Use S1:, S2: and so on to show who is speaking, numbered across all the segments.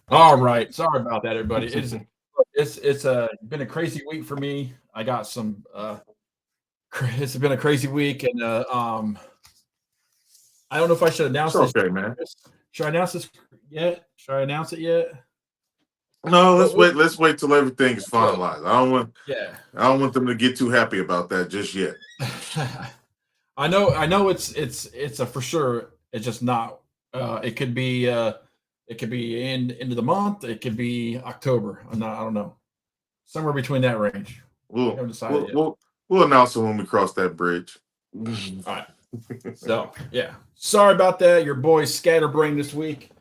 S1: All right. Sorry about that, everybody. It's been a crazy week for me. I got some it's been a crazy week and I don't know if I should
S2: It's
S1: announce this.
S2: okay, man.
S1: Should I announce this yet? Should I announce it yet?
S2: No,
S1: Well,
S2: let's wait. Let's wait till everything is
S1: okay.
S2: finalized. I don't want.
S1: Yeah.
S2: I don't want them to get too happy about that just yet.
S1: I know it's a for sure. It's just not it could be end of the month, it could be October. I don't know. Somewhere between that range. We
S2: We'll
S1: haven't decided
S2: we'll
S1: yet.
S2: we'll, we'll announce it when we cross that bridge.
S1: All right. So yeah, sorry about that. Your boy's scatterbrained this week.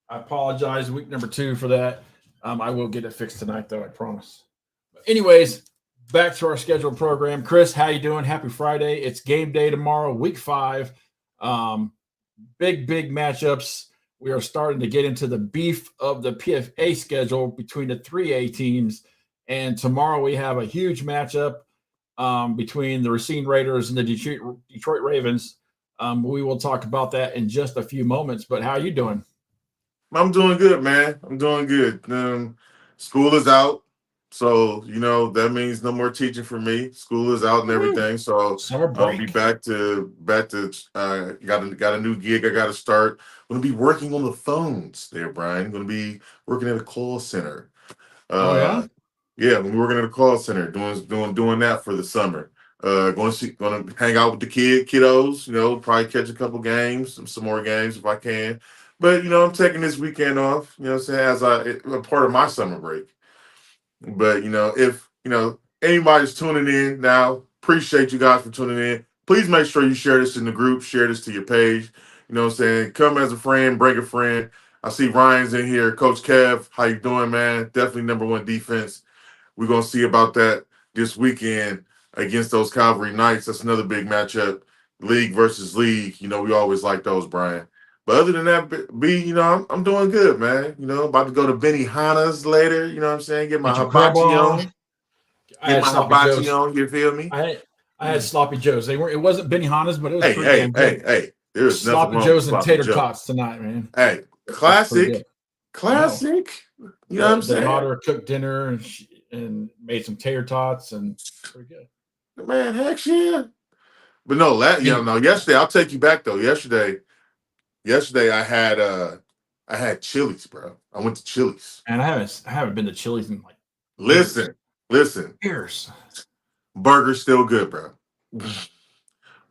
S1: I apologize. Week number two for that. I will get it fixed tonight, though. I promise. But anyways, back to our scheduled program. Chris, how you doing? Happy Friday. It's game day tomorrow, week 5. Um, big matchups. We are starting to get into the beef of the PFA schedule between the 3A teams. And tomorrow we have a huge matchup between the Racine Raiders and the Detroit Ravens. We will talk about that in just a few moments. But how are you doing?
S2: I'm doing good, man. I'm doing good. School is out, so that means no more teaching for me. School is out and
S1: Woo-hoo.
S2: everything, so
S1: Summer
S2: I'll be
S1: break.
S2: back to. Got a new gig. I got to start. I'm gonna be working on the phones there, Brian. I'm gonna be working at a call center.
S1: Oh yeah.
S2: Uh, yeah, I'm working at a call center, doing that for the summer. Going to hang out with the kiddos. Probably catch a couple games, some more games if I can. But I'm taking this weekend off. What I'm saying, as a part of my summer break. But if anybody's tuning in now, appreciate you guys for tuning in. Please make sure you share this in the group, share this to your page. What I'm saying, come as a friend, bring a friend. I see Ryan's in here, Coach Kev. How you doing, man? Definitely number one defense. We're gonna see about that this weekend against those Calvary Knights. That's another big matchup, league versus league. We always like those, Brian. But other than that, I'm doing good, man. About to go to Benny Hanna's later. You know what I'm saying? Get my
S1: Get your crab
S2: hibachi
S1: on.
S2: on.
S1: I
S2: Get
S1: had
S2: my
S1: sloppy
S2: hibachi
S1: joes.
S2: on. You feel me?
S1: I had I had sloppy joes. They weren't. It wasn't Benihana's, but it was
S2: Hey,
S1: pretty
S2: hey,
S1: damn
S2: hey,
S1: good.
S2: hey. There's nothing
S1: Sloppy
S2: wrong with
S1: joes and
S2: sloppy
S1: tater
S2: Joe.
S1: tots tonight, man.
S2: Hey,
S1: It's pretty good.
S2: classic,
S1: I know.
S2: classic. You know what I'm
S1: The
S2: saying?
S1: daughter cooked dinner and made some tater tots and pretty good.
S2: Man, heck yeah. But no,
S1: Any,
S2: no. Yesterday, I'll take you back though. Yesterday I had Chili's, bro. I went to Chili's.
S1: and I haven't been to Chili's in like years.
S2: Listen, listen.
S1: Years.
S2: Burger's still good, bro.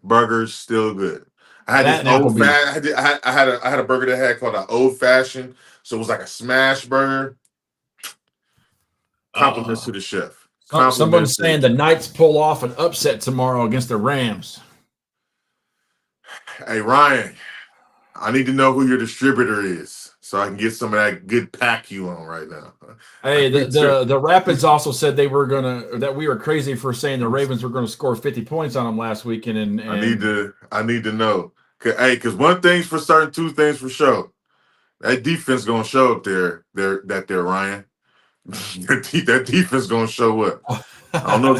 S2: Burger's still good. I had this
S1: That and
S2: old
S1: Applebee's.
S2: fat. I had a burger that had called an old fashioned. So it was like a smash burger. Compliments
S1: Uh,
S2: to the chef. Compliments
S1: Someone's
S2: to the
S1: saying the
S2: chef.
S1: Knights pull off an upset tomorrow against the Rams.
S2: Hey Ryan, I need to know who your distributor is so I can get some of that good pack you on right now. I
S1: Hey,
S2: need to.
S1: the Rapids also said they were gonna that we were crazy for saying the Ravens were going to score 50 points on them last weekend, and
S2: I need to know. Hey, because one thing's for certain, two things for sure. That defense gonna show up there, Ryan. That defense gonna show up. I don't know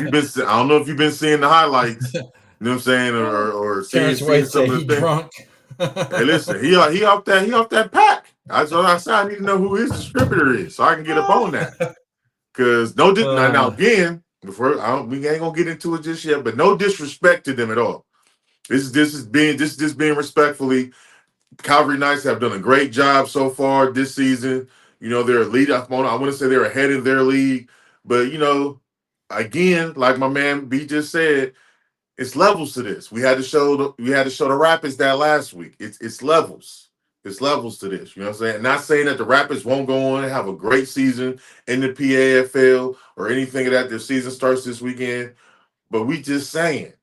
S2: if you've been seeing the highlights. You know what I'm saying, or seeing
S1: Terrence White
S2: some
S1: said
S2: of
S1: he
S2: the things.
S1: drunk.
S2: Hey, listen, he off that pack. I said I need to know who his distributor is so I can get up on that. Because now
S1: uh,
S2: again, we ain't gonna get into it just yet, but no disrespect to them at all. This being respectfully. Calvary Knights have done a great job so far this season. They're a lead. I want to say they're ahead of their league, but again, like my man B just said, it's levels to this. We had to show the Rapids that last week. It's levels. It's levels to this. You know what I'm saying? Not saying that the Rapids won't go on and have a great season in the PAFL or anything of that. Their season starts this weekend, but we just saying.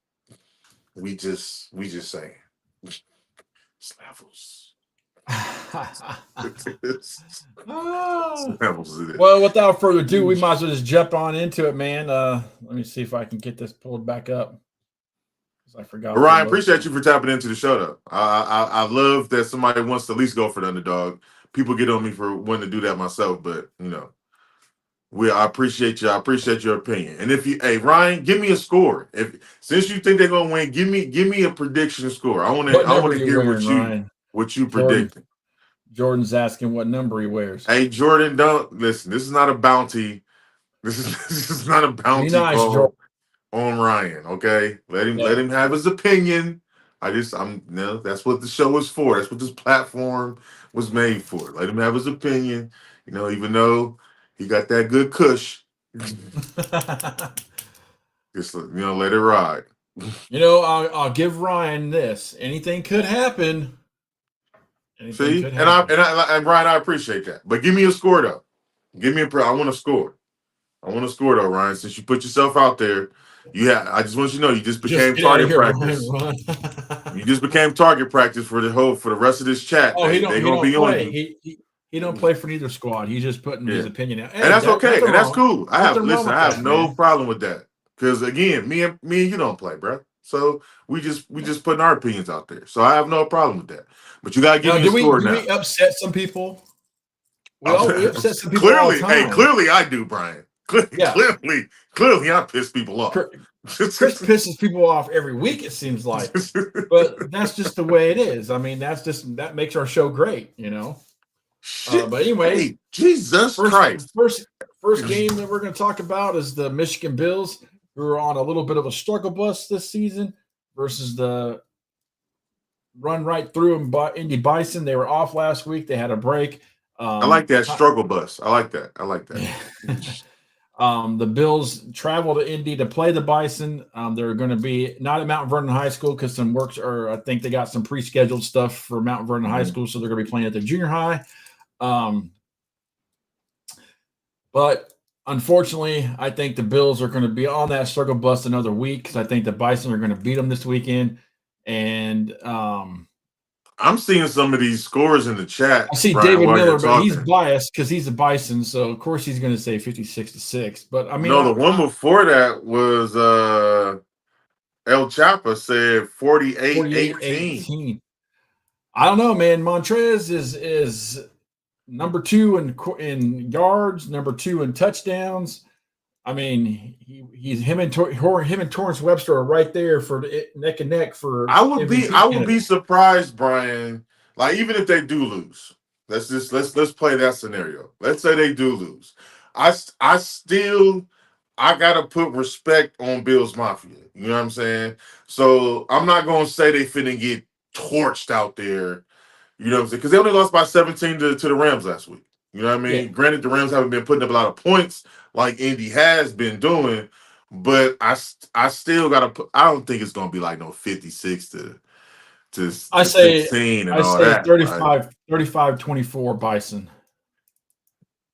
S2: We just saying. It's levels. It's levels to this.
S1: well, without further ado, we might as well just jump on into it, man. Let me see if I can get this pulled back up because I
S2: But
S1: forgot to
S2: Ryan,
S1: load.
S2: appreciate you for tapping into the show. Though I love that somebody wants to at least go for the underdog. People get on me for wanting to do that myself, but I appreciate you. I appreciate your opinion. And if you, hey Ryan, give me a score. If since you think they're gonna win, give me a prediction score. I
S1: What
S2: want
S1: number are
S2: to
S1: you
S2: hear
S1: wearing, Ryan?
S2: what you
S1: Jordan.
S2: predicting.
S1: Jordan's asking what number he wears.
S2: Hey, Jordan, don't listen. This is not a bounty. This is not a
S1: Be
S2: bounty
S1: nice, Jordan.
S2: call on Ryan. Okay, let him have his opinion. That's what the show is for. That's what this platform was made for. Let him have his opinion. Even though he got that good cush, just let it ride.
S1: I'll give Ryan this. Anything could happen.
S2: See, and Ryan, I appreciate that. But give me a score though. I want to score. Though, Ryan. Since you put yourself out there, I just want you to know you just became target practice.
S1: Ryan,
S2: you just became target practice for the rest of this chat.
S1: Oh, he don't play. He don't play for neither squad. He's just putting his opinion out.
S2: Hey, and that's okay, and that's cool. I have no problem with that. Because again, me and you don't play, bro. So we just putting our opinions out there. So I have no problem with that. But you gotta give me a score now.
S1: Do we upset some people? We upset some people all the time.
S2: Clearly I do, Brian. Clearly I piss people off.
S1: Chris pisses people off every week, it seems like. But that's just the way it is. I mean, that makes our show great, But anyway,
S2: hey, Jesus Christ.
S1: First game that we're going to talk about is the Michigan Bills, who are on a little bit of a struggle bus this season, versus the run right through them by Indy Bison. They were off last week. They had a break.
S2: I like that struggle bus. I like that.
S1: The Bills travel to Indy to play the Bison. They're going to be not at Mount Vernon High School because I think they got some pre-scheduled stuff for Mount Vernon High School, so they're going to be playing at the junior high. But unfortunately, I think the Bills are going to be on that struggle bus another week because I think the Bison are going to beat them this weekend. And
S2: I'm seeing some of these scores in the chat.
S1: I see David Miller, but he's biased because he's a Bison, so of course he's going to say 56-6. But I mean,
S2: the one before that was El Chapa said 48-18.
S1: I don't know, man. Montrez is number 2 in yards, number 2 in touchdowns. I mean, him and Torrance Webster are right there for neck and neck for.
S2: I would be surprised, Brian. Like even if they do lose, let's play that scenario. Let's say they do lose. I gotta put respect on Bills Mafia. You know what I'm saying? So I'm not gonna say they finna get torched out there. You know what I'm saying? Because they only lost by 17 to the Rams last week. You know what I mean? Yeah. Granted, the Rams haven't been putting up a lot of points like Indy has been doing, but I still got to put. I don't think it's going to be like no 56 to
S1: I say
S2: 16 and all that.
S1: 35-24 Bison.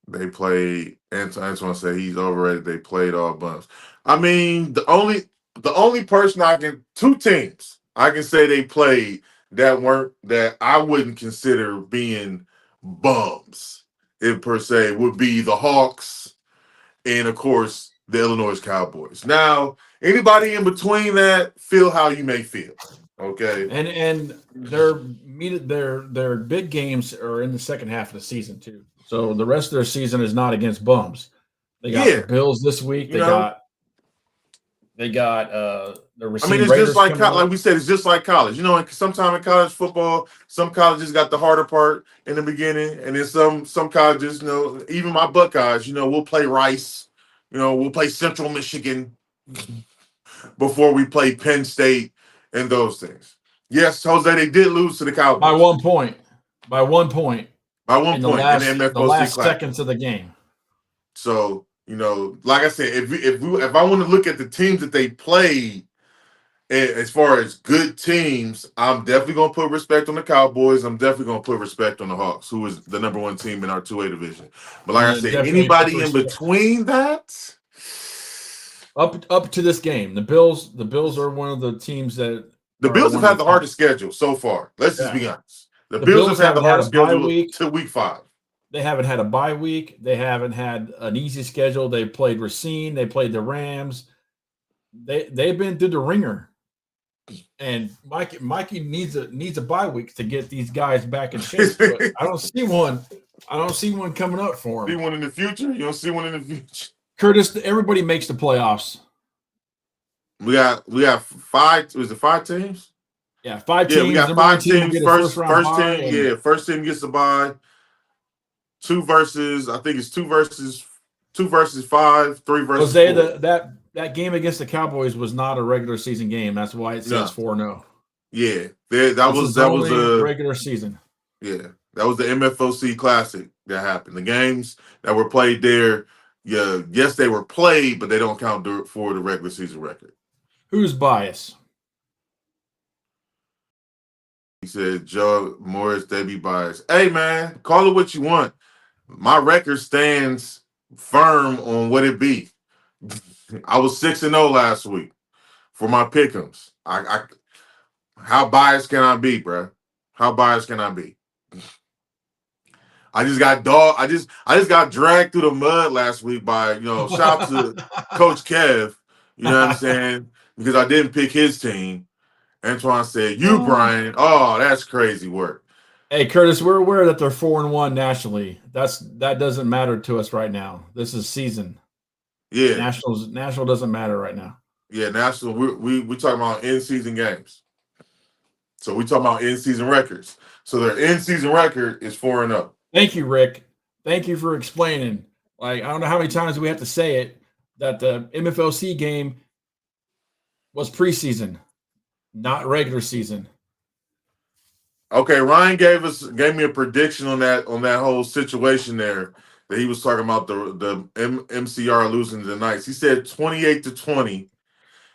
S2: They played. Antoine said he's overrated. They played all bumps. I mean, the only person two teams I can say they played that I wouldn't consider being bums. It per se would be the Hawks and of course the Illinois Cowboys. Now, anybody in between that, feel how you may feel. Okay.
S1: And their big games are in the second half of the season too. So the rest of their season is not against bums. They got the Bills this week. They got the receiving.
S2: I mean, it's just like we said, it's just like college. Sometimes in college football, some colleges got the harder part in the beginning, and then some colleges, even my Buckeyes, we'll play Rice, we'll play Central Michigan before we play Penn State and those things. Yes, Jose, they did lose to the Cowboys
S1: by 1 point. By 1 point.
S2: In the
S1: last seconds of the game.
S2: So. Like I said, if I want to look at the teams that they played, as far as good teams, I'm definitely going to put respect on the Cowboys. I'm definitely going to put respect on the Hawks, who is the number 1 team in our 2A division. But like I said, anybody in between that,
S1: up to this game, the Bills are one of the teams that
S2: the Bills have had the hardest schedule so far. Let's just be honest. The Bills have had the hardest schedule to week 5.
S1: They haven't had a bye week. They haven't had an easy schedule. They played Racine. They played the Rams. They've been through the ringer. And Mikey needs a bye week to get these guys back in shape. But I don't see one. I don't see one coming up for him.
S2: See one in the future? You don't see one in the future?
S1: Curtis, everybody makes the playoffs.
S2: We got 5. Was it 5 teams?
S1: Yeah, 5
S2: Yeah, we
S1: teams.
S2: got
S1: Number one
S2: 5
S1: team will
S2: teams.
S1: get a first round bye. And
S2: First team gets the bye. I think it's two versus 5, 3 versus
S1: Jose,
S2: 4.
S1: that game against the Cowboys was not a regular season game. That's why it says
S2: No,
S1: 4-0.
S2: yeah,
S1: This is
S2: that was
S1: only
S2: a
S1: regular season.
S2: yeah, that was the MFOC Classic that happened. The games that were played there, yeah, yes, they were played, but they don't count for the regular season record.
S1: Who's biased?
S2: He said, Joe Morris, they be biased. Hey, man, call it what you want. My record stands firm on what it be. I was 6-0 last week for my pick'ems. How biased can I be, bro? How biased can I be? I just got I just got dragged through the mud last week by, shout out to Coach Kev, you know what I'm saying? Because I didn't pick his team. Antoine said, "You, Brian, oh, that's crazy work."
S1: Hey, Curtis, we're aware that they're 4-1 nationally. That doesn't matter to us right now. This is season.
S2: Yeah.
S1: National doesn't matter right now.
S2: Yeah, national. We talking about in season games. So we talking about in season records. So their in season record is 4-0.
S1: Thank you, Rick. Thank you for explaining. Like, I don't know how many times we have to say it that the MFLC game was preseason, not regular season.
S2: Okay, Ryan gave me a prediction on that whole situation there that he was talking about the MCR losing to the Knights. He said 28-20.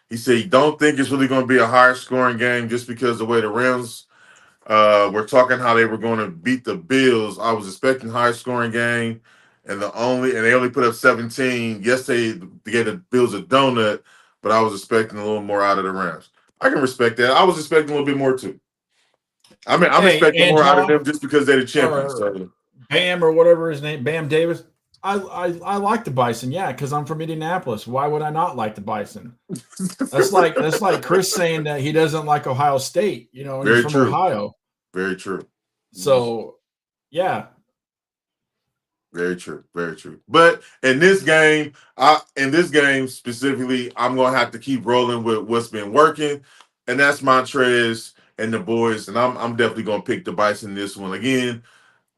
S2: He said he don't think it's really going to be a higher scoring game just because the way the Rams were talking how they were going to beat the Bills. I was expecting high scoring game, and they only put up 17. Yes, they gave the Bills a donut, but I was expecting a little more out of the Rams. I can respect that. I was expecting a little bit more too. I mean, I'm
S1: Hey,
S2: expecting more out of
S1: Anton
S2: them just because they're the champions.
S1: or
S2: So.
S1: Bam or whatever his name, Bam Davis. I like the Bison, yeah, because I'm from Indianapolis. Why would I not like the Bison? That's like Chris saying that he doesn't like Ohio State. And he's
S2: Very
S1: from
S2: true.
S1: Ohio.
S2: Very true.
S1: So, yeah.
S2: Very true. Very true. But in this game specifically, I'm gonna have to keep rolling with what's been working, and that's Montrez and the boys. And I'm definitely gonna pick the Bison in this one again.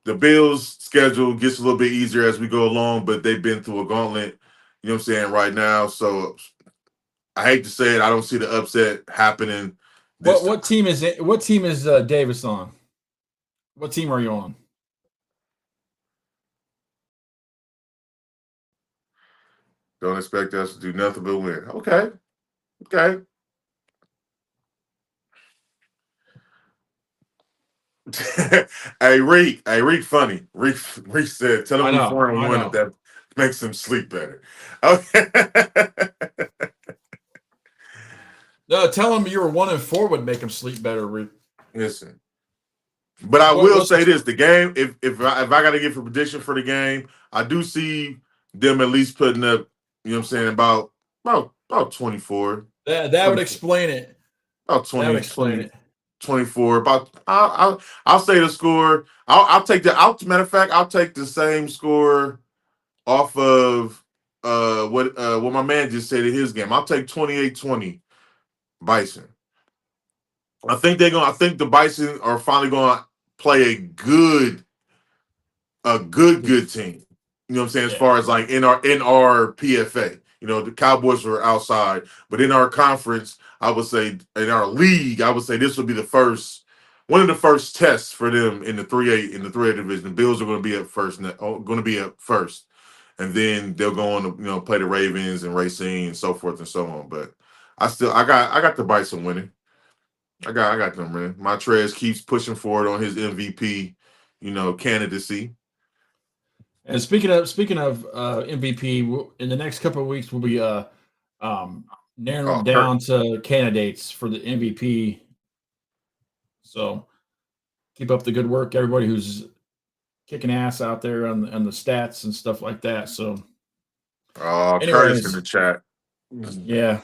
S2: The Bills' schedule gets a little bit easier as we go along, but they've been through a gauntlet, you know what I'm saying, right now. So I hate to say it, I don't see the upset happening this time.
S1: What team is it? What team is Davis on? What team are you on?
S2: Don't expect us to do nothing but win. Okay. Okay. Hey Reek, funny. Reek said, "Tell him
S1: I
S2: we
S1: know.
S2: 4-1 if that makes him sleep better." Okay.
S1: No, tell him you were 1-4 would make him sleep better.
S2: Listen, but I will
S1: What's
S2: say this: the game. If I got to give a prediction for the game, I do see them at least putting up. You know what I'm saying, about 24.
S1: that would explain it.
S2: About
S1: That would
S2: 20,
S1: explain
S2: 20,
S1: it.
S2: 24. About I'll say the score. I'll take the out. Matter of fact, I'll take the same score off of what my man just said in his game. I'll take 28-20 Bison. I think the Bison are finally gonna play a good team. You know what I'm saying? As
S1: Yeah.
S2: far as like in our PFA. The Cowboys were outside, but in our conference, I would say in our league, I would say this would be one of the first tests for them in the 3A division. The Bills are going to be up first, and then they'll go on to play the Ravens and Racing and so forth and so on. But I got the Bison winning. I got them winning. Montrez keeps pushing forward on his MVP, candidacy.
S1: And speaking of MVP, in the next couple of weeks we'll be narrowing
S2: Oh, Kurt.
S1: down to candidates for the MVP. So keep up the good work, everybody who's kicking ass out there on the stats and stuff like that. So,
S2: Curtis in
S1: anyways,
S2: the chat.
S1: yeah.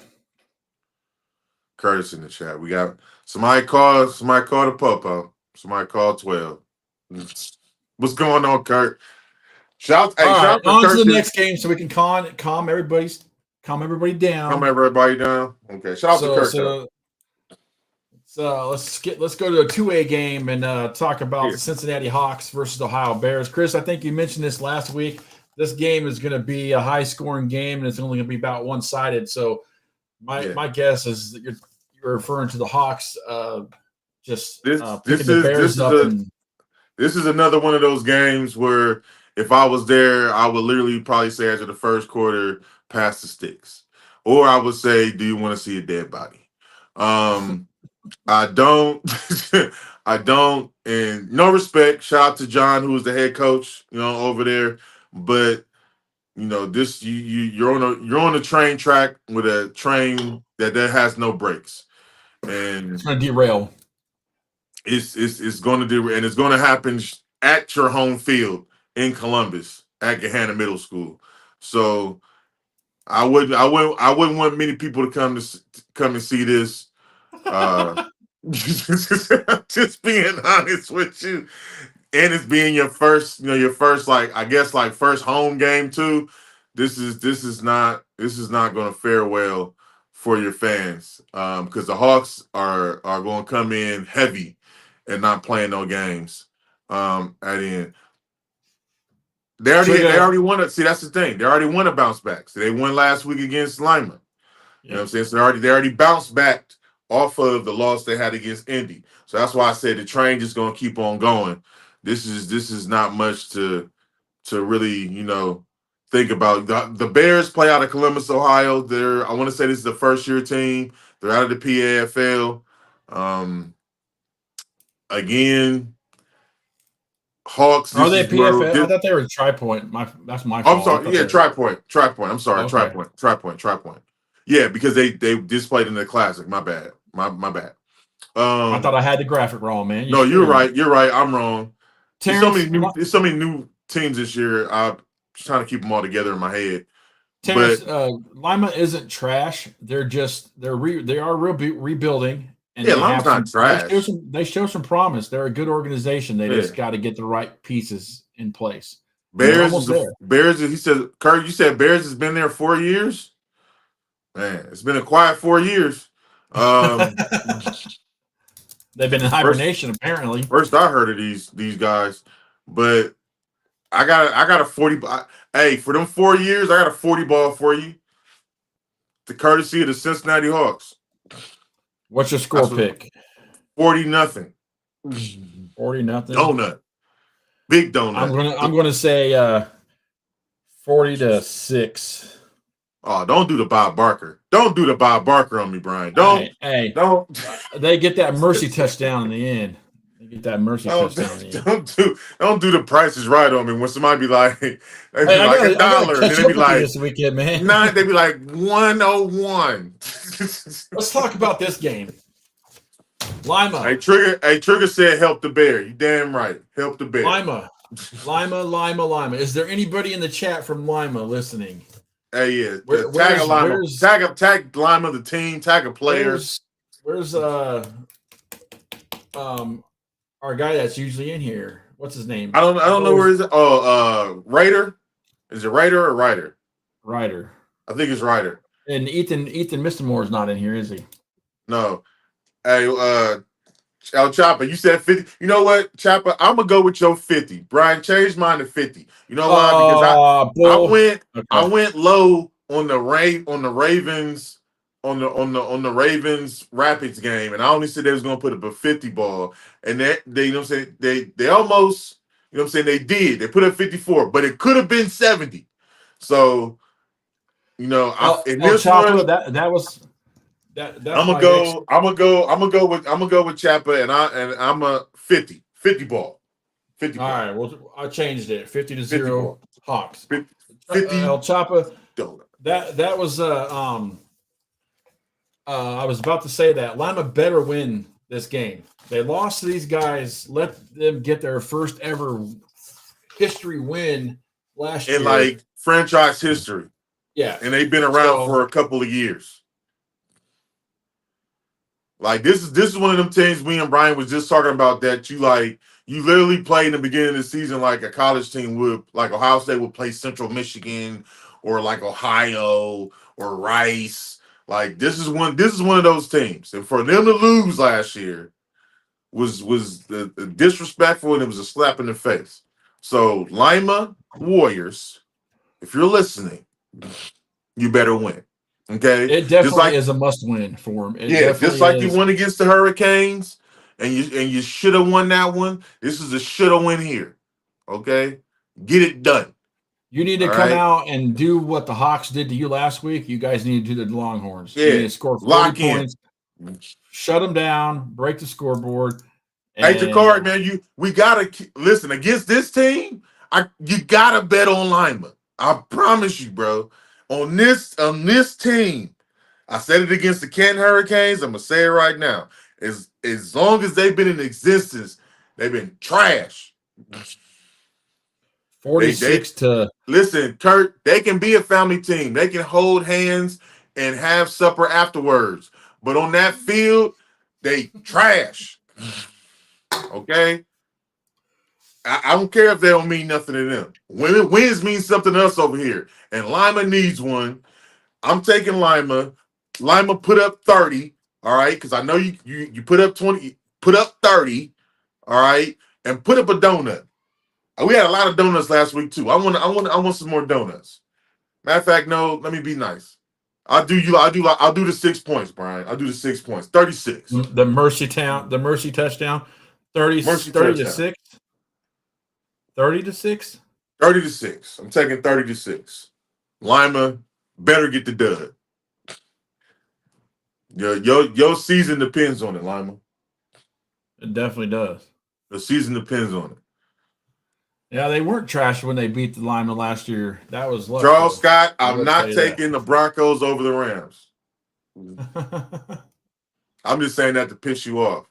S2: Curtis in the chat. We got somebody called a popo. Somebody called 12. What's going on, Kurt?
S1: All right,
S2: shout to
S1: on to
S2: Kurt.
S1: the next game so we can calm everybody down.
S2: Calm everybody down. Okay. Shout out to Kurt.
S1: Let's So let's go to a 2A game and talk about
S2: Yeah.
S1: the Cincinnati Hawks versus the Ohio Bears. Chris, I think you mentioned this last week. This game is going to be a high scoring game, and it's only going to be about one sided. So my guess is that you're referring to the Hawks just picking the
S2: This
S1: Bears
S2: is
S1: up
S2: a
S1: and
S2: this is another one of those games where if I was there, I would literally probably say after the first quarter, pass the sticks, or I would say, do you want to see a dead body? I don't. I don't. And no respect. Shout out to John, who was the head coach, over there. But this you're on a train track with a train that has no brakes,
S1: it's
S2: and
S1: going to derail.
S2: it's going to do, and it's going to happen at your home field in Columbus at Gahanna Middle School. So I wouldn't want many people to come and see this. Uh, just being honest with you, and it's being your first like I guess like first home game too. This is not going to fare well for your fans because the Hawks are going to come in heavy and not playing no games at the end. They already won it. See, that's the thing. They already won a bounce back. So they won last week against Lima. You know what I'm saying? So they already bounced back off of the loss they had against Indy. So that's why I said the train just gonna keep on going. This is not much to really, think about. The Bears play out of Columbus, Ohio. I want to say this is the first year team. They're out of the PAFL. Again, Hawks,
S1: Are
S2: this
S1: they
S2: is where
S1: PFL? I thought they were Tri Point. That's my
S2: I'm
S1: fault. I
S2: sorry.
S1: thought
S2: Yeah,
S1: they were.
S2: Tri Point. I'm sorry. Tri
S1: Okay.
S2: Point. Tri Point. Tri Point. Yeah, because they just played in the classic. My bad. My bad.
S1: I thought I had the graphic wrong, man. You
S2: No, you're
S1: scared me.
S2: right. You're right. I'm wrong.
S1: Terrence,
S2: There's so many new teams this year. I'm just trying to keep them all together in my head.
S1: Terrence,
S2: But
S1: Lima isn't trash. They are rebuilding, and
S2: yeah, Lime's not trash.
S1: they show some promise. They're a good organization. They
S2: Yeah,
S1: just got to get the right pieces in place, and they're
S2: Bears
S1: almost
S2: is the
S1: there.
S2: Bears. He said, Kurt, you said Bears has been there 4 years. Man, it's been a quiet 4 years. Um,
S1: They've been in
S2: first
S1: hibernation apparently.
S2: first I heard of these guys, but I got a 40. Hey, for them 4 years, I got a 40 ball for you. The courtesy of the Cincinnati Hawks.
S1: What's your
S2: That's
S1: score
S2: what
S1: pick?
S2: 40-0.
S1: 40-0.
S2: Donut. Big donut.
S1: I'm gonna say 40-6.
S2: Oh, don't do the Bob Barker. Don't do the Bob Barker on me, Brian.
S1: Hey,
S2: Don't
S1: they get that mercy touchdown in the end. They get that mercy
S2: don't
S1: touchdown in the end.
S2: don't do the prices right on me. When somebody be like, they be
S1: Hey,
S2: like a
S1: I gotta
S2: dollar, and then
S1: catch
S2: they
S1: up
S2: be
S1: with you
S2: like
S1: this weekend, man.
S2: nine, they be like 101.
S1: Let's talk about this game. Lima,
S2: Trigger said help the bear. You damn right. Help the bear.
S1: Lima. Is there anybody in the chat from Lima listening?
S2: Hey, yeah.
S1: Where's
S2: Tag Lima, the team, tag a player.
S1: where's our guy that's usually in here? What's his name?
S2: I don't know where is it. Oh, Raider. Is it Raider or Ryder?
S1: Ryder.
S2: I think it's Ryder.
S1: And Ethan Mr. Moore is not in here, is he?
S2: No. Hey, El Chopper, you said 50. You know what, Chopper? I'm gonna go with your 50. Brian, change mine to 50. You know why? Because I went low on the Ravens on the Ravens Rapids game, and I only said they was gonna put up a 50 ball, and they you know what I'm saying they almost you know what I'm saying they did. They put up 54, but it could have been 70. So in this
S1: Chopper,
S2: one
S1: that was. That's
S2: I'm gonna go with Chappa, and I'm a 50 ball. 50
S1: All
S2: ball.
S1: right, well, I changed it. 50-0
S2: ball.
S1: Hawks.
S2: 50
S1: El Chapa.
S2: donut.
S1: That was I was about to say that Lima better win this game. They lost to these guys. Let them get their first ever history win last year.
S2: In like franchise history.
S1: Yeah.
S2: And they've been around for a couple of years. Like this is one of them teams me and Brian was just talking about that you literally play in the beginning of the season like a college team would, like Ohio State would play Central Michigan or like Ohio or Rice. Like this is one of those teams, and for them to lose last year was disrespectful, and it was a slap in the face. So Lima Warriors, if you're listening, you better win. Okay,
S1: It
S2: just
S1: definitely
S2: like
S1: is a must win for him. It
S2: just
S1: definitely
S2: like you
S1: is.
S2: won against the Hurricanes, and you should have won that one. This is a should have win here. Okay, get it done.
S1: You need
S2: All
S1: to come
S2: right,
S1: out and do what the Hawks did to you last week. You guys need to do the Longhorns. You need
S2: yeah,
S1: to score 40
S2: lock in.
S1: points, shut them down, break the scoreboard,
S2: Hey,
S1: and
S2: Jakari, man, we gotta listen against this team. You gotta bet on Lima. I promise you, bro. On this team, I said it against the Canton Hurricanes. I'm gonna say it right now. As long as they've been in existence, they've been trash. They
S1: 46 to
S2: listen, Kurt. They can be a family team. They can hold hands and have supper afterwards. But on that field, they trash. Okay. I don't care if they don't mean nothing to them. Wins mean something else over here. And Lima needs one. I'm taking Lima. Lima put up 30. All right. Because I know you put up 20, put up 30. All right. And put up a donut. We had a lot of donuts last week too. I want some more donuts. Matter of fact, no, let me be nice. I'll do the 6 points, Brian. I'll do the 6 points. 36.
S1: the Mercy touchdown, 30,
S2: Mercy
S1: 30 to
S2: touchdown.
S1: 6. 30 to 6.
S2: 30 to 6. I'm taking 30 to 6. Lima better get the dud. Your season depends on it, Lima.
S1: It definitely does.
S2: The season depends on it.
S1: Yeah, they weren't trash when they beat the Lima last year. That was luck.
S2: Charles Scott,
S1: I
S2: I'm
S1: will tell
S2: not
S1: you
S2: taking the Broncos over the Rams.
S1: that.
S2: I'm just saying that to piss you off.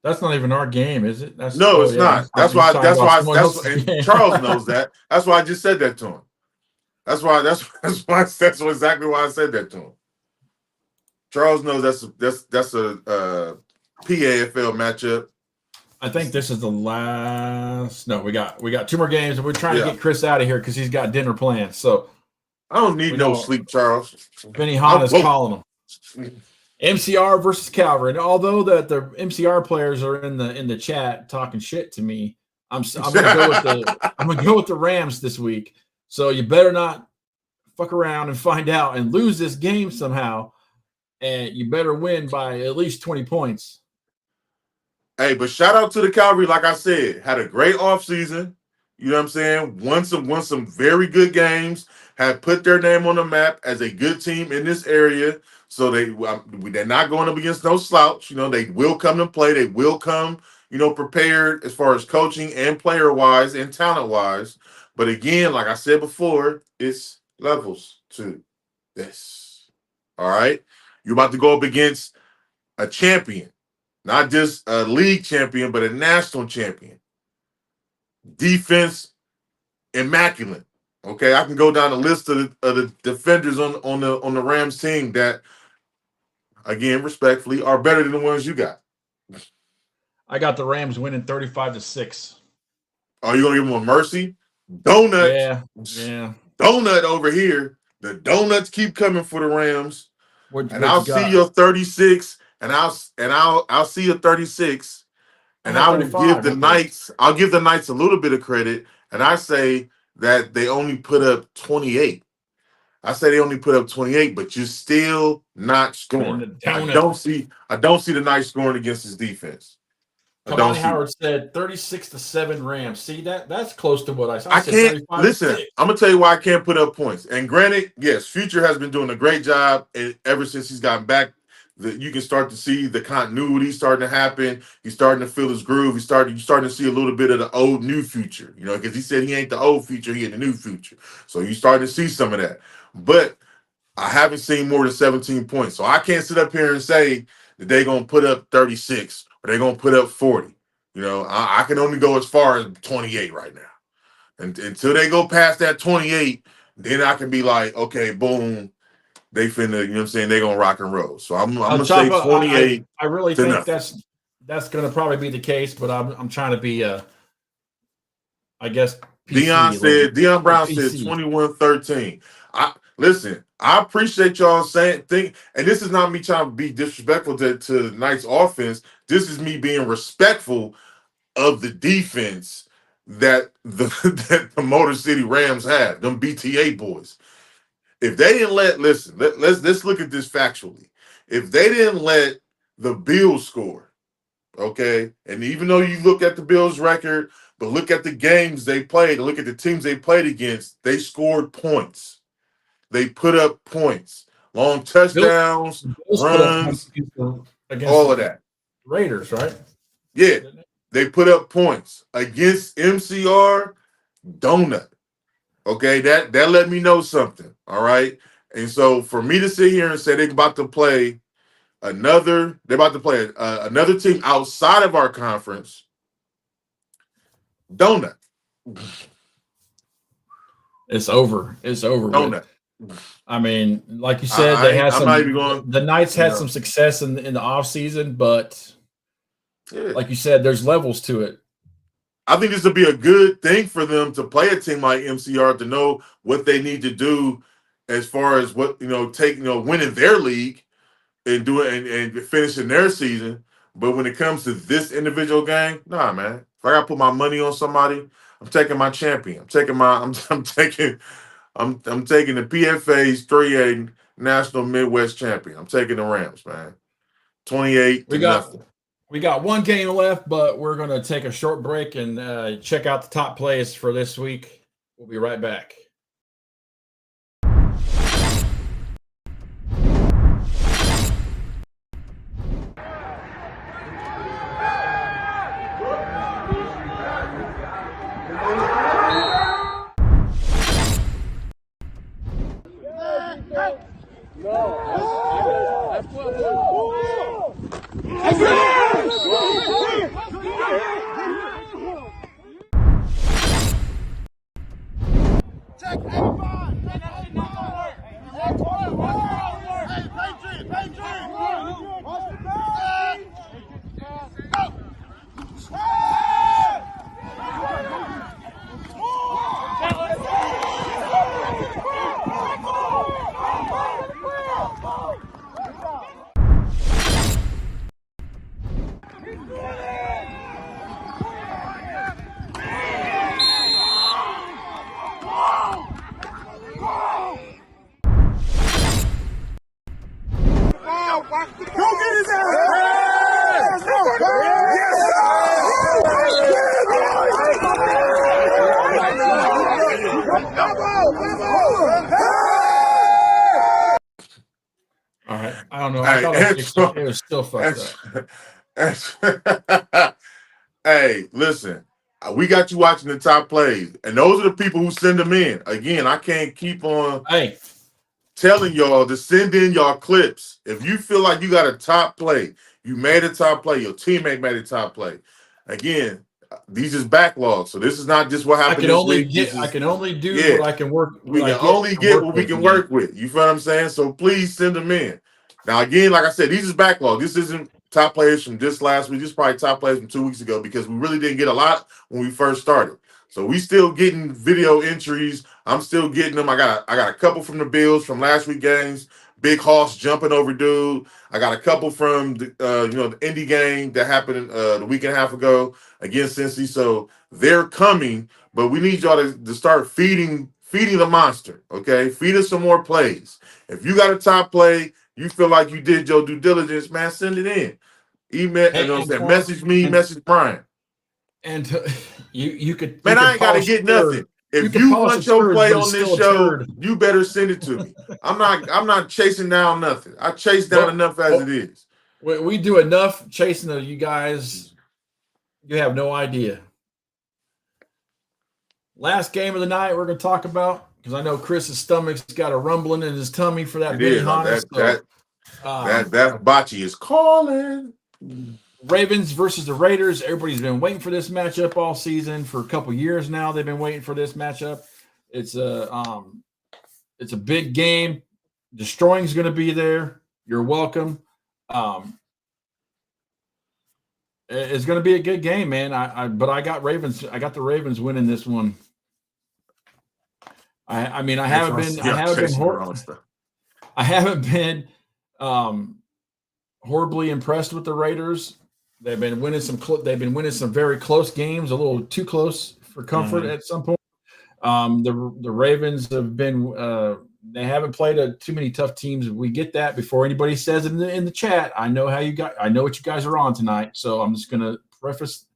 S1: That's not even our game, is it?
S2: No, it's not.
S1: You're talking about someone else's
S2: And
S1: game.
S2: Charles knows that. That's why I just said that to him. That's exactly why I said that to him. Charles knows that's a PAFL matchup.
S1: I think this is the last. No, we got 2 more games, and we're trying to get Chris out of here because he's got dinner plans. So
S2: I don't need no sleep, Charles.
S1: Benny Hahn is calling him. MCR versus Calvary, and although that the MCR players are in the chat talking shit to me, I'm gonna go with the Rams this week. So you better not fuck around and find out and lose this game somehow, and you better win by at least 20 points.
S2: Hey, but shout out to the Calvary, like I said, had a great offseason. You know what I'm saying? Won some very good games, had put their name on the map as a good team in this area. So they're not going up against no slouch. You know, they will come to play. They will come, prepared as far as coaching and player-wise and talent-wise. But again, like I said before, it's levels to this. All right? You're about to go up against a champion. Not just a league champion, but a national champion. Defense, immaculate. Okay, I can go down the list of the defenders on the Rams team that, again, respectfully, are better than the ones you got.
S1: I got the Rams winning 35-6.
S2: Are you gonna give them a mercy? Donut.
S1: Yeah.
S2: Donut over here. The donuts keep coming for the Rams. I'll see your 36. And I'll see your 36, and I will give the Knights. I'll give the Knights a little bit of credit, and I say that they only put up 28. I say they only put up 28, but you're still not scoring. I don't see the Knights scoring against his defense.
S1: Kamani Howard said 36-7 Rams. See that's close to what I said.
S2: I can't listen. I'm gonna tell you why I can't put up points. And granted, yes, Future has been doing a great job ever since he's gotten back. You can start to see the continuity starting to happen. He's starting to feel his groove. You're starting to see a little bit of the old new Future, because he said he ain't the old Future, he ain't the new Future. So you're starting to see some of that. But I haven't seen more than 17 points. So I can't sit up here and say that they're going to put up 36 or they're going to put up 40. I can only go as far as 28 right now. And until they go past that 28, then I can be like, okay, boom. They finna, they're gonna rock and roll. So I'm gonna say 28.
S1: I really think that's gonna probably be the case, but I'm trying to be I guess
S2: Deion Brown said
S1: PC.
S2: 21-13. I appreciate y'all saying and this is not me trying to be disrespectful to the Knights offense. This is me being respectful of the defense that that the Motor City Rams have, them BTA boys. If they didn't let's look at this factually. If they didn't let the Bills score, okay, and even though you look at the Bills record, but look at the games they played, look at the teams they played against, they scored points. They put up points, long touchdowns,
S1: Bills put up points
S2: runs,
S1: against
S2: all
S1: the
S2: of that.
S1: Raiders, right?
S2: Yeah, they put up points against MCR Donut. Okay, that let me know something. All right, and so for me to sit here and say they're about to play another team outside of our conference, Donut.
S1: It's over. It's over
S2: Donut.
S1: with. I mean, like you said, they had some. The Knights had some success in the offseason, but like you said, there's levels to it.
S2: I think this would be a good thing for them to play a team like MCR to know what they need to do as far as what winning their league and doing and finishing their season. But when it comes to this individual game, nah, man. If I gotta put my money on somebody, I'm taking my champion. I'm taking the PFA's 3A National Midwest Champion. I'm taking the Rams, man. 28-0.
S1: We got one game left, but we're going to take a short break and check out the top plays for this week. We'll be right back. All right. I don't know. I thought it was still fucked
S2: up. Hey, listen. We got you watching the top plays, and those are the people who send them in. Again, I can't keep on telling y'all to send in y'all clips. If you feel like you got a top play, you made a top play, your teammate made a top play. Again, these is backlogs, so this is not just what happened this week.
S1: I can only do what I can work.
S2: We can only get what we can work with. You feel what I'm saying? So please send them in. Now, again, like I said, these is backlog. This isn't top players from just last week. This is probably top players from 2 weeks ago because we really didn't get a lot when we first started. So we still getting video entries. I'm still getting them. I got a couple from the Bills from last week games. Big Hoss jumping over dude. I got a couple from the Indy game that happened the week and a half ago against Cincy. So they're coming, but we need y'all to start feeding the monster. Okay, feed us some more plays. If you got a top play, you feel like you did your due diligence, man, send it in. Email, message me, message Brian.
S1: And you could,
S2: man, I ain't got to get nothing. If you want your play on this show, you better send it to me. I'm not chasing down nothing. I chase down enough as it is.
S1: We do enough chasing of you guys. You have no idea. Last game of the night we're going to talk about, because I know Chris's stomach's got a rumbling in his tummy for that Benihana.
S2: That hibachi is calling.
S1: Ravens versus the Raiders. Everybody's been waiting for this matchup all season. For a couple years now, they've been waiting for this matchup. It's a big game. Destroying's going to be there. You're welcome. It's going to be a good game, man. But I got Ravens. I got the Ravens winning this one. I mean, I haven't been, I
S2: Yeah,
S1: haven't been,
S2: chasing the wrong stuff.
S1: I haven't been um, horribly impressed with the Raiders. They've been winning they've been winning some very close games, a little too close for comfort at some point. The Ravens have been they haven't played too many tough teams. We get that before anybody says it in the chat. I know I know what you guys are on tonight, so I'm just gonna preface.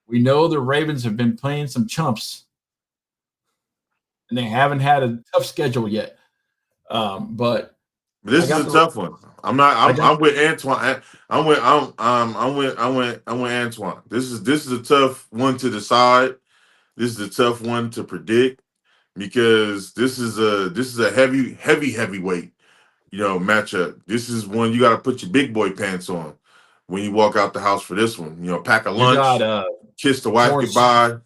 S1: We know the Ravens have been playing some chumps, and they haven't had a tough schedule yet. But
S2: This is a tough one. I'm not. I'm with Antoine. I'm with Antoine. This is a tough one to decide. This is a tough one to predict because this is a heavyweight, matchup. This is one you got to put your big boy pants on when you walk out the house for this one. Pack a lunch,
S1: you got
S2: kiss the wife goodbye.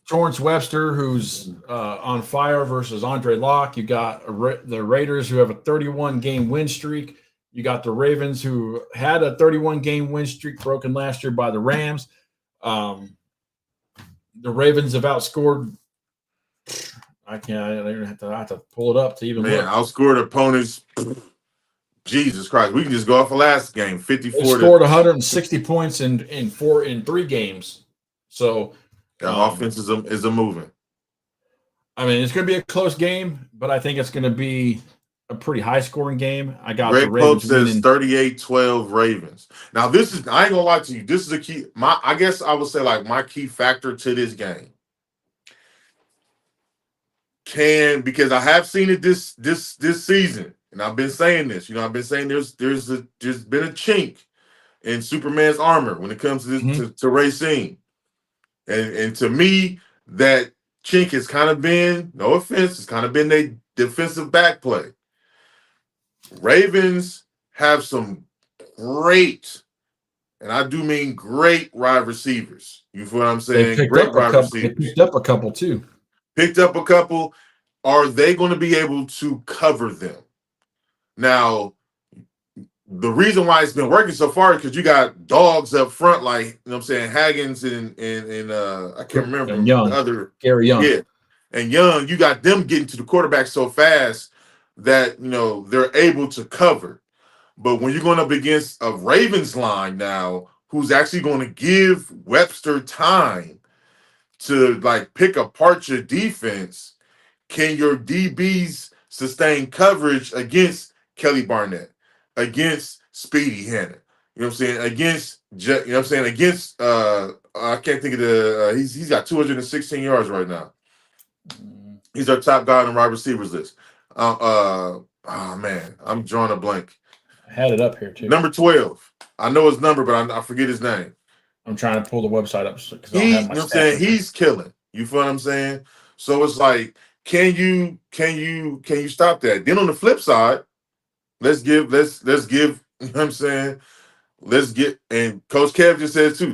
S1: Torrance Webster, who's on fire, versus Andre Locke. You got the Raiders, who have a 31-game win streak. You got the Ravens, who had a 31-game win streak broken last year by the Rams. The Ravens have outscored. I have to pull it up to even look.
S2: Outscored opponents. Jesus Christ, we can just go off the last game. 54. They
S1: scored 160 points in 3 games. So
S2: the offense is a moving.
S1: I mean, it's going to be a close game, but I think it's going to be a pretty high-scoring game. I got
S2: Greg
S1: the Ravens
S2: Pope says 38-12 Ravens. Now, this is, I ain't gonna lie to you. This is a key. I guess I would say like my key factor to this game. Because I have seen it this season, and I've been saying this. I've been saying there's been a chink in Superman's armor when it comes to this to Racine. And to me, that chink has kind of been, no offense, it's kind of been a defensive back play. Ravens have some great, and I do mean great, wide receivers. You feel what I'm saying? Great wide receivers.
S1: They picked up a couple too.
S2: Picked up a couple. Are they going to be able to cover them? Now, the reason why it's been working so far is because you got dogs up front, like, you know what I'm saying, Haggins and I can't remember
S1: Young.
S2: the other
S1: Gary Young.
S2: Yeah. And Young, you got them getting to the quarterback so fast that they're able to cover. But when you're going up against a Ravens line now, who's actually going to give Webster time to like pick apart your defense, can your DBs sustain coverage against Kelly Barnett, against Speedy Hanna? You know what I'm saying? Against Against I can't think of he's got 216 yards right now. He's our top guy on the wide receivers list. Oh man, I'm drawing a blank.
S1: I had it up here too.
S2: Number 12. I know his number, but I forget his name.
S1: I'm trying to pull the website up because
S2: you know what I'm saying? He's killing. You feel what I'm saying? So it's like, can you stop that? Then on the flip side, let's give you know what I'm saying? And Coach Kev just says too,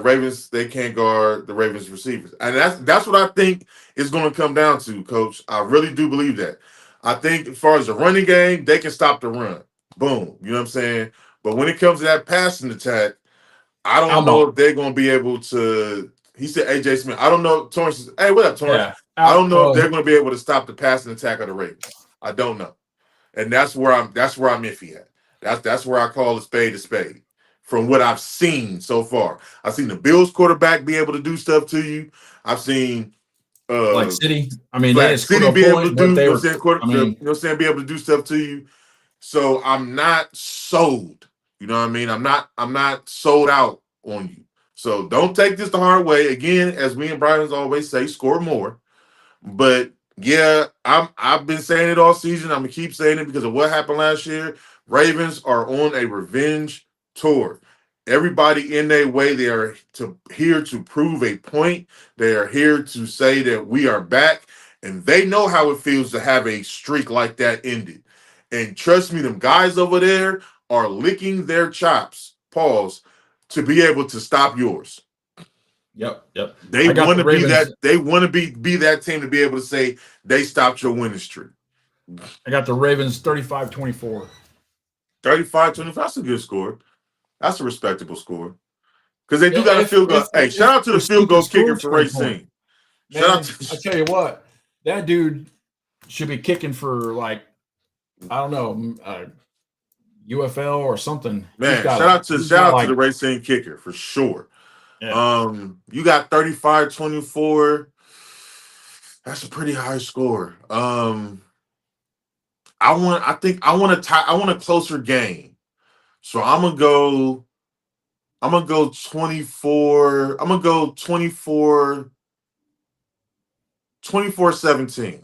S2: Ravens, they can't guard the Ravens receivers. And that's what I think is going to come down to, Coach. I really do believe that. I think as far as the running game, they can stop the run. Boom. You know what I'm saying? But when it comes to that passing attack, I don't know if they're going to be able to. He said AJ Smith. I don't know. Torrance. Hey, what up, Torrance? Yeah. I don't know if they're going to be able to stop the passing attack of the Ravens. I don't know. And that's where I'm iffy at. That's where I call a spade from what I've seen so far. I've seen the Bills quarterback be able to do stuff to you. I've seen
S1: like City. I mean,
S2: they City be able to do, be able to do stuff to you. So I'm not sold. You know what I mean? I'm not sold out on you. So don't take this the hard way. Again, as me and Brian always say, score more. But yeah, I've been saying it all season. I'm gonna keep saying it because of what happened last year. Ravens are on a revenge tour. Everybody in their way, they are here to prove a point. They are here to say that we are back, and they know how it feels to have a streak like that ended. And trust me, them guys over there are licking their chops, pause, to be able to stop yours.
S1: Yep.
S2: They want to be that. They want to be that team to be able to say they stopped your winning streak.
S1: I got the Ravens 35-24.
S2: 35-25. That's a good score. That's a respectable score. because they do got a field goal. Hey, shout out to the field goal kicker for Racine. Shout
S1: Man,
S2: out to
S1: I tell you what, that dude should be kicking for like, I don't know, UFL or something.
S2: man. Shout out to the
S1: like,
S2: Racine kicker for sure.
S1: yeah.
S2: You got 35-24. That's a pretty high score. I want a closer game. So I'm gonna go 24. I'm gonna go 24-17.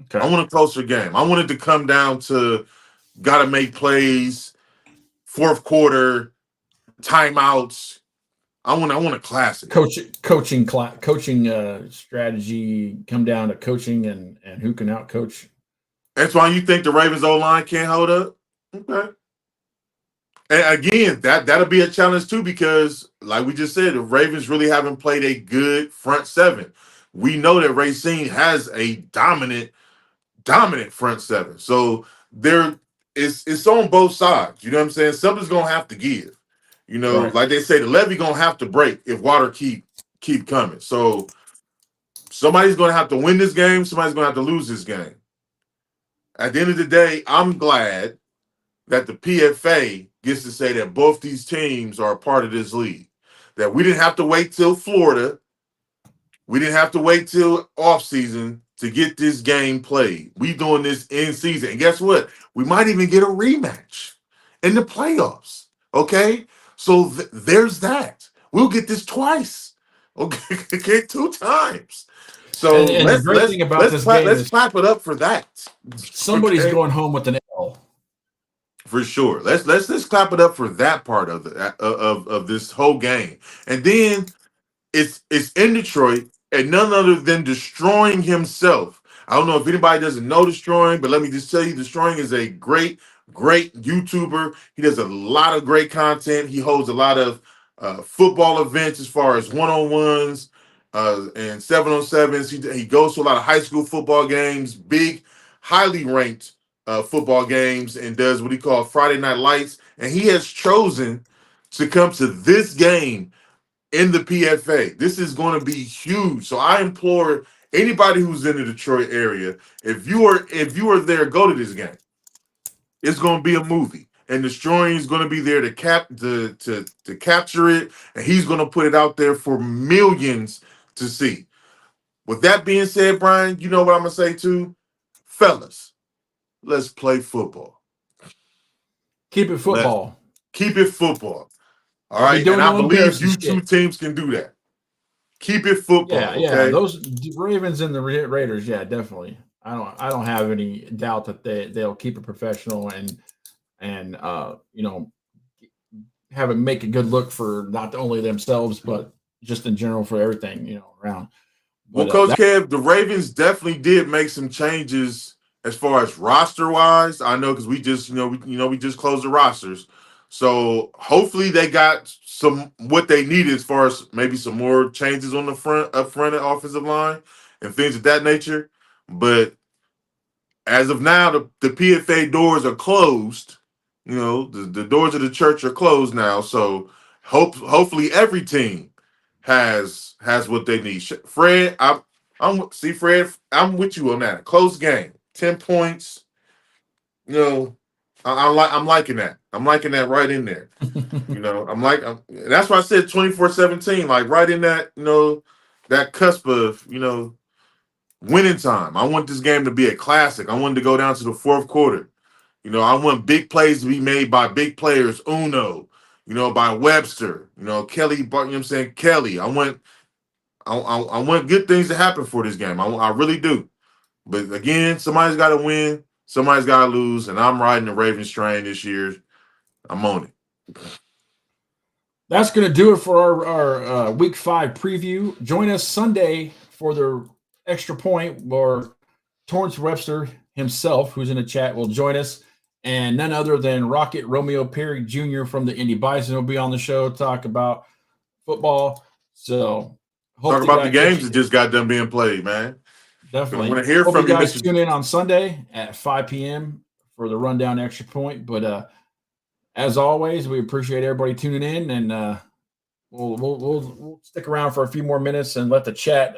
S1: Okay.
S2: I want a closer game. I want it to come down to gotta make plays, fourth quarter, timeouts. I want a classic.
S1: Coaching strategy come down to coaching and who can out coach.
S2: That's why you think the Ravens O-line can't hold up? Okay. And again, that'll be a challenge too, because like we just said, the Ravens really haven't played a good front seven. We know that Racine has a dominant front seven. So it's on both sides. You know what I'm saying? Something's gonna have to give. You know,
S1: Right.
S2: like they say, the levee gonna have to break if water keep coming. So somebody's gonna have to win this game, somebody's gonna have to lose this game. At the end of the day, I'm glad that the PFA gets to say that both these teams are a part of this league. That we didn't have to wait till Florida. We didn't have to wait till offseason to get this game played. We doing this in season. And guess what? We might even get a rematch in the playoffs. Okay? So there's that. We'll get this twice. Okay, 2 times. So
S1: and the great thing about this game
S2: let's
S1: is
S2: clap it up for that.
S1: somebody's going home with an L.
S2: For sure. Let's clap it up for that part of the of this whole game. And then it's in Detroit, and none other than Destroying himself. I don't know if anybody doesn't know Destroying, but let me just tell you, Destroying is a great YouTuber. He does a lot of great content. He holds a lot of football events as far as one-on-ones and 7-on-7s. He goes to a lot of high school football games, big, highly ranked football games, and does what he calls Friday Night Lights. And he has chosen to come to this game in the PFA. This is going to be huge. So I implore anybody who's in the Detroit area, if you are there, go to this game. It's going to be a movie, and Destroying is going to be there to capture it, and he's going to put it out there for millions to see. With that being said, Brian, you know what I'm going to say too? Fellas, let's play football.
S1: Keep it football.
S2: Keep it football. All right, and I believe you two teams can do that. Keep it football.
S1: Yeah.
S2: Okay?
S1: Those Ravens and the Raiders, yeah, definitely. I don't have any doubt that they'll keep it professional and have it make a good look for not only themselves but just in general for everything around.
S2: Well, Coach Kev, the Ravens definitely did make some changes as far as roster wise. I know because we just we just closed the rosters. So hopefully they got some what they needed as far as maybe some more changes on the up front and offensive line and things of that nature. But as of now, the PFA doors are closed. The doors of the church are closed now. So hopefully every team has what they need. Fred, Fred, I'm with you on that. Close game, 10 points. I'm liking that. I'm liking that right in there. That's why I said 24-17, like right in that, that cusp of, winning time. I want this game to be a classic. I want it to go down to the fourth quarter. I want big plays to be made by big players. Uno, by Webster, Kelly, Kelly. I want good things to happen for this game. I really do. But again, somebody's got to win. Somebody's got to lose, and I'm riding the Ravens train this year. I'm on it.
S1: That's going to do it for our Week 5 preview. Join us Sunday for the extra point where Torrance Webster himself, who's in the chat, will join us. And none other than Rocket Romeo Perry Jr. from the Indy Bison will be on the show, talk about football. So
S2: talk about the games that just got done being played, man.
S1: Definitely.
S2: I want to hear from
S1: you guys. Tune in on Sunday at 5 p.m. for the rundown extra point. But as always, we appreciate everybody tuning in, and we'll stick around for a few more minutes and let the chat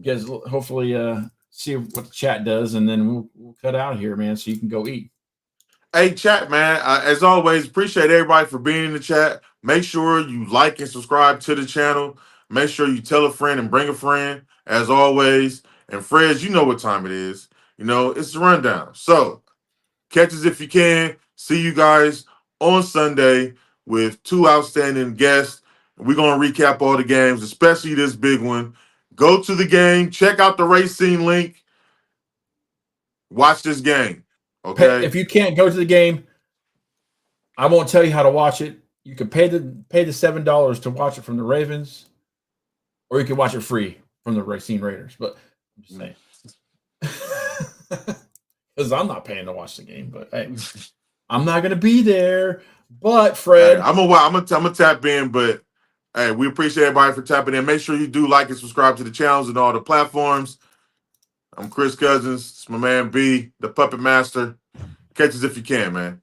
S1: guys hopefully see what the chat does, and then we'll cut out here, man, so you can go eat.
S2: Hey, chat, man. As always, appreciate everybody for being in the chat. Make sure you like and subscribe to the channel. Make sure you tell a friend and bring a friend, as always. And Fred, you know what time it is. You know, it's the rundown. So, catch us if you can. See you guys on Sunday with 2 outstanding guests. We're going to recap all the games, especially this big one. Go to the game. Check out the Racine link. Watch this game. Okay?
S1: If you can't go to the game, I won't tell you how to watch it. You can pay the $7 to watch it from the Ravens, or you can watch it free from the Racine Raiders. But I'm just saying, because I'm not paying to watch the game. But hey, I'm not gonna be there. But Fred,
S2: hey, I'm gonna tap in. But hey, we appreciate everybody for tapping in. Make sure you do like and subscribe to the channels and all the platforms. I'm Chris Cousins. It's my man B, the Puppet Master. Catch us if you can, man.